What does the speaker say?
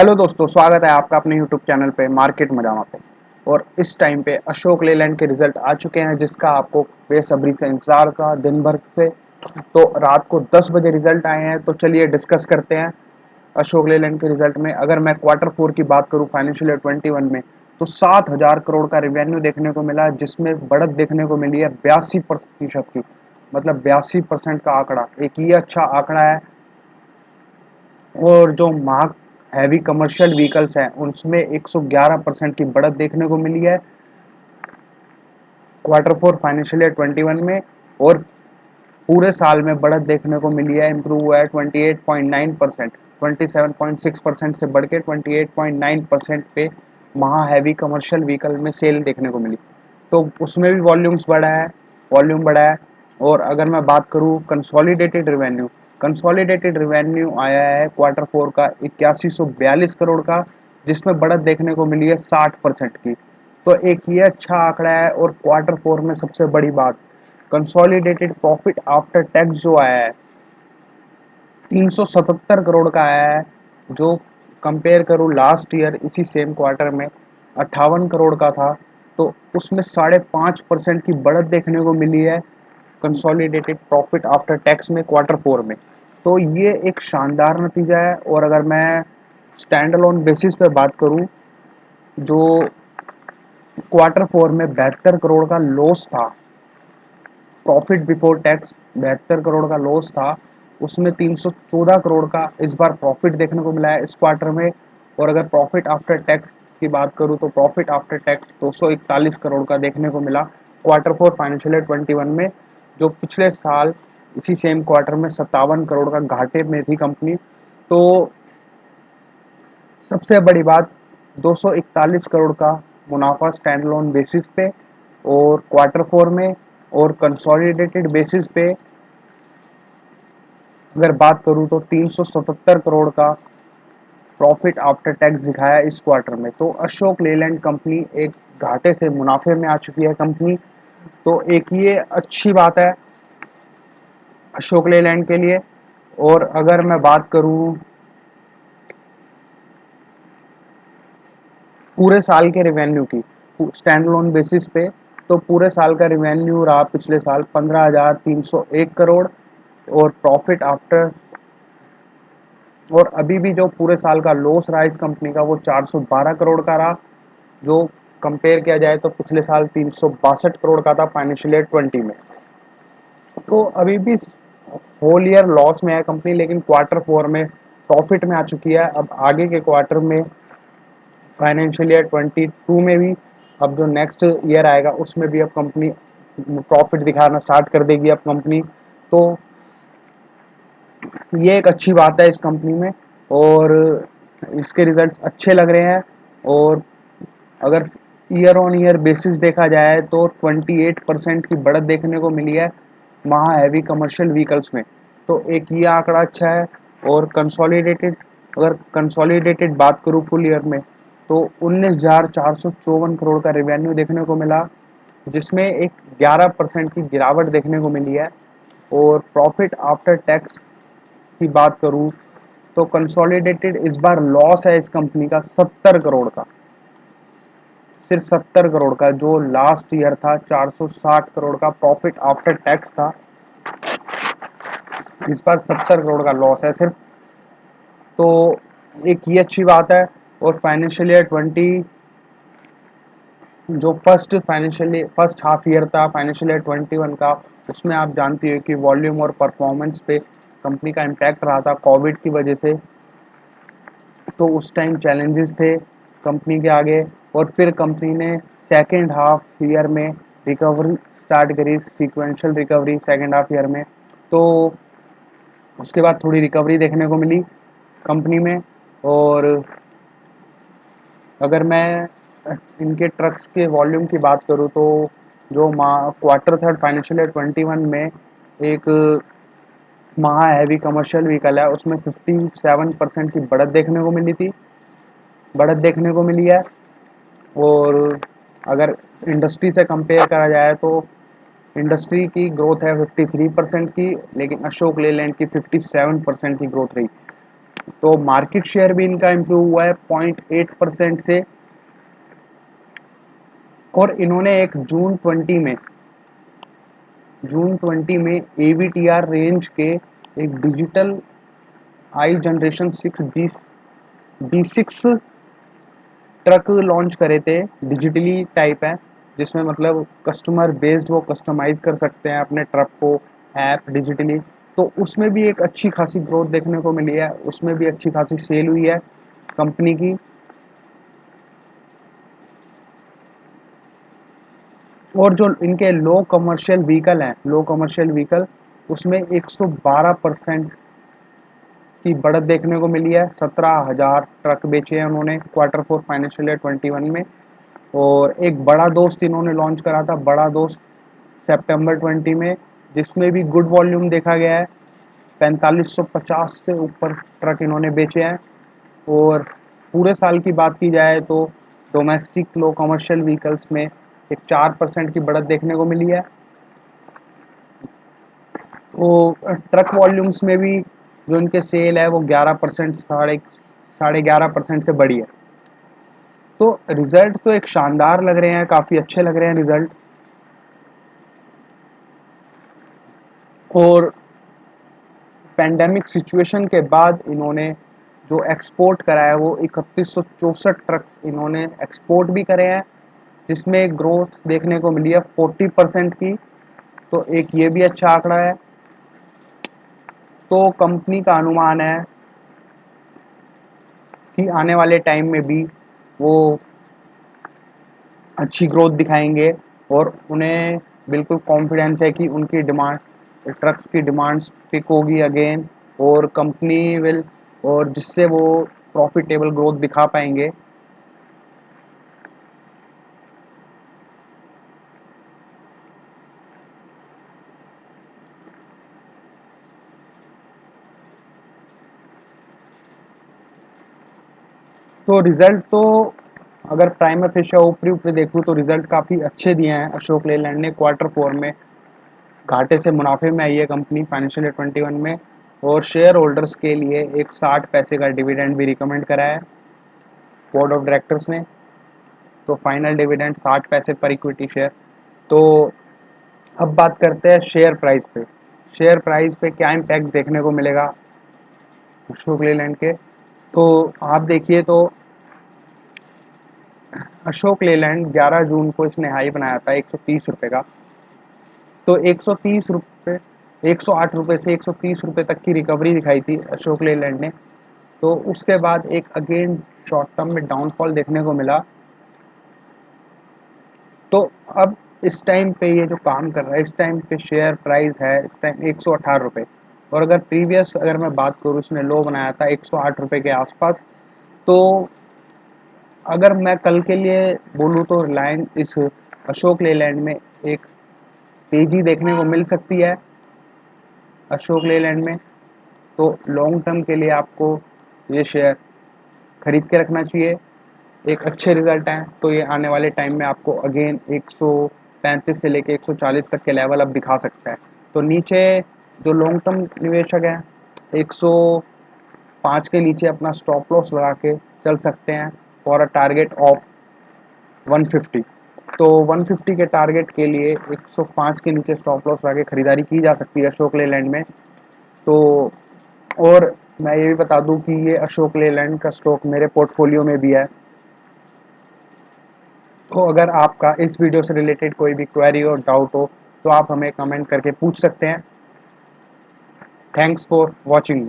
Hello दोस्तों, स्वागत है आपका अपने यूट्यूब चैनल पे मार्केट मजामा पे। और इस टाइम पे अशोक लेलैंड के रिजल्ट आ चुके हैं, जिसका आपको बेसब्री से इंतजार था दिन भर से। तो रात को 10 बजे रिजल्ट आए हैं, तो चलिए डिस्कस करते हैं अशोक लेलैंड के रिजल्ट में। अगर मैं क्वार्टर फोर की बात करूं फाइनेंशियल ईयर 21 में, तो 7,000 करोड़ का रिवेन्यू देखने को मिला, जिसमें बढ़त देखने को मिली है 82% की। मतलब 82% का आंकड़ा, एक ये अच्छा आंकड़ा है। और जो मार्क हैवी कमर्शियल व्हीकल्स हैं, उसमें 111% की बढ़त देखने को मिली है क्वार्टर फोर फाइनेंशियल ईयर 21 में। और पूरे साल में बढ़त देखने को मिली है, इंप्रूव हुआ है 28.9%। 27.6% से बढ़ के 28.9% पे महा हैवी कमर्शियल व्हीकल में सेल देखने को मिली। तो उसमें भी वॉल्यूम बढ़ा है। और अगर मैं बात करूं कंसोलिडेटेड रिवेन्यू आया है क्वार्टर फोर का 8142 करोड़ का, जिसमें बढ़त देखने को मिली है 60% की। तो एक ये अच्छा आंकड़ा है। और क्वार्टर फोर में सबसे बड़ी बात, कंसोलिडेटेड प्रॉफिट आफ्टर टैक्स जो आया है 377 करोड़ का आया है। जो कंपेयर करूँ लास्ट ईयर इसी सेम क्वार्टर में 58 करोड़ का था। तो उसमें 5.5% की बढ़त देखने को मिली है कंसोलिडेटेड प्रॉफिट आफ्टर टैक्स में क्वार्टर फोर में। तो ये एक शानदार नतीजा है। और अगर मैं स्टैंड अलोन बेसिस पे बात करूं, जो क्वार्टर फोर में 72 करोड़ का लॉस था, प्रॉफिट बिफोर टैक्स 72 करोड़ का लॉस था, उसमें 314 करोड़ का इस बार प्रॉफिट देखने को मिला है इस क्वार्टर में। और अगर प्रॉफिट आफ्टर टैक्स की बात करूं, तो प्रॉफिट आफ्टर टैक्स 241 करोड़ का देखने को मिला क्वार्टर फोर फाइनेंशियल ईयर 21 में। जो पिछले साल इसी सेम क्वार्टर में 57 करोड़ का घाटे में थी कंपनी। तो सबसे बड़ी बात, 241 करोड़ का मुनाफा स्टैंड लोन बेसिस पे और क्वार्टर फोर में। और कंसोलिडेटेड बेसिस पे अगर बात करूं, तो 377 करोड़ का प्रॉफिट आफ्टर टैक्स दिखाया इस क्वार्टर में। तो अशोक लेलैंड कंपनी एक घाटे से मुनाफे में आ चुकी है कंपनी। तो एक ये अच्छी बात है अशोक लेलैंड के लिए। और अगर मैं बात करूं पूरे साल के रिवेन्यू की स्टैंड लोन बेसिस पे, तो पूरे साल का रिवेन्यू रहा पिछले साल 15,301 करोड़। और प्रॉफिट आफ्टर और अभी भी जो पूरे साल का लॉस रहा इस कंपनी का, वो 412 करोड़ का रहा। जो कंपेयर किया जाए तो पिछले साल 362 करोड़ का था फाइनेंशियल ईयर 20 में। तो अभी भी होल ईयर लॉस में है कंपनी, लेकिन क्वार्टर फोर में प्रॉफिट में आ चुकी है। अब आगे के क्वार्टर में फाइनेंशियल ईयर 22 में भी, अब जो नेक्स्ट ईयर आएगा उसमें भी अब कंपनी प्रॉफिट दिखाना स्टार्ट कर देगी अब कंपनी। तो ये एक अच्छी बात है इस कंपनी में। और इसके रिजल्ट्स अच्छे लग रहे हैं। और अगर ईयर ऑन ईयर बेसिस देखा जाए, तो 28% की बढ़त देखने को मिली है महा हैवी कमर्शियल व्हीकल्स में। तो एक ये आंकड़ा अच्छा है। और कंसोलिडेटेड बात करूँ फुल ईयर में, तो 19,454 करोड़ का रिवेन्यू देखने को मिला, जिसमें एक 11% की गिरावट देखने को मिली है। और प्रॉफिट आफ्टर टैक्स की बात करूँ, तो कंसोलिडेटेड इस बार लॉस है इस कंपनी का 70 करोड़ का। सिर्फ 70 करोड़ का, जो लास्ट ईयर था 460 करोड़ का प्रॉफिट आफ्टर टैक्स था, इस बार 70 करोड़ का लॉस है सिर्फ। तो एक ये अच्छी बात है। और फाइनेंशियल ईयर 20 जो फर्स्ट हाफ ईयर था फाइनेंशियल ईयर 21 का, उसमें आप जानती हो कि वॉल्यूम और परफॉर्मेंस पे कंपनी का इम्पैक्ट रहा था कोविड की वजह से। तो उस टाइम चैलेंजेस थे कंपनी के आगे। और फिर कंपनी ने सेकेंड हाफ ईयर में रिकवरी स्टार्ट करी, sequential recovery second half year में। तो उसके बाद थोड़ी रिकवरी देखने को मिली कंपनी में। और अगर मैं इनके ट्रक्स के वॉल्यूम की बात करूँ, तो जो क्वार्टर थर्ड फाइनेंशियल ईयर 21 में एक महा हैवी कमर्शियल व्हीकल है, उसमें 57% की बढ़त देखने को मिली है। और अगर इंडस्ट्री से कंपेयर करा जाए, तो इंडस्ट्री की ग्रोथ है 53% की, लेकिन अशोक लेलैंड की 57% की ग्रोथ रही। तो मार्केट शेयर भी इनका इम्प्रूव हुआ है 0.8% से। और इन्होंने एक जून 20 में AVTR रेंज के एक डिजिटल आई जनरेशन 6 B6 ट्रक लॉन्च करे थे। डिजिटली टाइप है, जिसमें मतलब कस्टमर बेस्ड वो कस्टमाइज कर सकते हैं अपने ट्रक को, ऐप डिजिटली। तो उसमें भी एक अच्छी खासी ग्रोथ देखने को मिली है, उसमें भी अच्छी खासी सेल हुई है कंपनी की। और जो इनके लो कमर्शियल व्हीकल उसमें 112% की बढ़त देखने को मिली है। 17,000 ट्रक बेचे हैं उन्होंने Q4 फाइनेंशियल ईयर 21 में। और एक बड़ा दोस्त इन्होंने लॉन्च करा था, बड़ा दोस्त सितंबर 20 में, जिसमें भी गुड वॉल्यूम देखा गया है। 4550 से ऊपर ट्रक इन्होंने बेचे हैं। और पूरे साल की बात की जाए तो डोमेस्टिक लो कमर्शियल व्हीकल्स में एक 4% की बढ़त देखने को मिली है। तो ट्रक वॉल्यूम्स में भी जो इनके सेल है वो 11%, साढ़े 11% से बढ़ी है। तो रिजल्ट तो एक शानदार लग रहे हैं, काफ़ी अच्छे लग रहे हैं रिजल्ट। और पैंडेमिक सिचुएशन के बाद इन्होंने जो एक्सपोर्ट करा है वो 3164 ट्रक्स इन्होंने एक्सपोर्ट भी करे हैं, जिसमें ग्रोथ देखने को मिली है 40% की। तो एक ये भी अच्छा आंकड़ा है। तो कंपनी का अनुमान है कि आने वाले टाइम में भी वो अच्छी ग्रोथ दिखाएंगे। और उन्हें बिल्कुल कॉन्फिडेंस है कि उनकी डिमांड, ट्रक्स की डिमांड्स पिक होगी अगेन, और कंपनी विल, और जिससे वो प्रॉफिटेबल ग्रोथ दिखा पाएंगे। तो रिजल्ट तो अगर प्राइमा फेशिया ऊपरी ऊपरी देखूँ तो रिजल्ट काफ़ी अच्छे दिए हैं अशोक लेलैंड ने। Q4 में घाटे से मुनाफे में आई है कंपनी फाइनेंशियल ईयर 21 में। और शेयर होल्डर्स के लिए एक 60 पैसे का डिविडेंड भी रिकमेंड करा है बोर्ड ऑफ डायरेक्टर्स ने। तो फाइनल डिविडेंड 60 पैसे पर इक्विटी शेयर। तो अब बात करते हैं शेयर प्राइस पे। शेयर प्राइस पे क्या इम्पैक्ट देखने को मिलेगा अशोक लेलैंड के। तो आप देखिए तो अशोक लेलैंड 11 जून को इसने हाई बनाया था 130 रुपये का। तो 130 रुपये, 108 रुपये से 130 रुपये तक की रिकवरी दिखाई थी अशोक लेलैंड ने। तो उसके बाद एक अगेन शॉर्ट टर्म में डाउनफॉल देखने को मिला। तो अब इस टाइम पे ये जो काम कर रहा है, इस टाइम पे शेयर प्राइस है इस टाइम 118 रुपये। और अगर प्रीवियस अगर मैं बात करूँ, इसने लो बनाया था 108 रुपये के आसपास। तो अगर मैं कल के लिए बोलूँ तो रिलायंस इस अशोक लेलैंड में एक तेजी देखने को मिल सकती है अशोक लेलैंड में। तो लॉन्ग टर्म के लिए आपको ये शेयर खरीद के रखना चाहिए। एक अच्छे रिजल्ट हैं तो ये आने वाले टाइम में आपको अगेन 135 से लेके 140 तक के लेवल अब दिखा सकता है। तो नीचे जो लॉन्ग टर्म निवेशक हैं 105 के नीचे अपना स्टॉप लॉस लगा के चल सकते हैं फॉर अ टारगेट ऑफ 150। तो 150 के टारगेट के लिए 105 के नीचे स्टॉप लॉस लगा के खरीदारी की जा सकती है अशोक लेलैंड में। तो और मैं ये भी बता दूं कि ये अशोक लेलैंड का स्टॉक मेरे पोर्टफोलियो में भी है। तो अगर आपका इस वीडियो से रिलेटेड कोई भी क्वेरी और डाउट हो तो आप हमें कमेंट करके पूछ सकते हैं। Thanks for watching.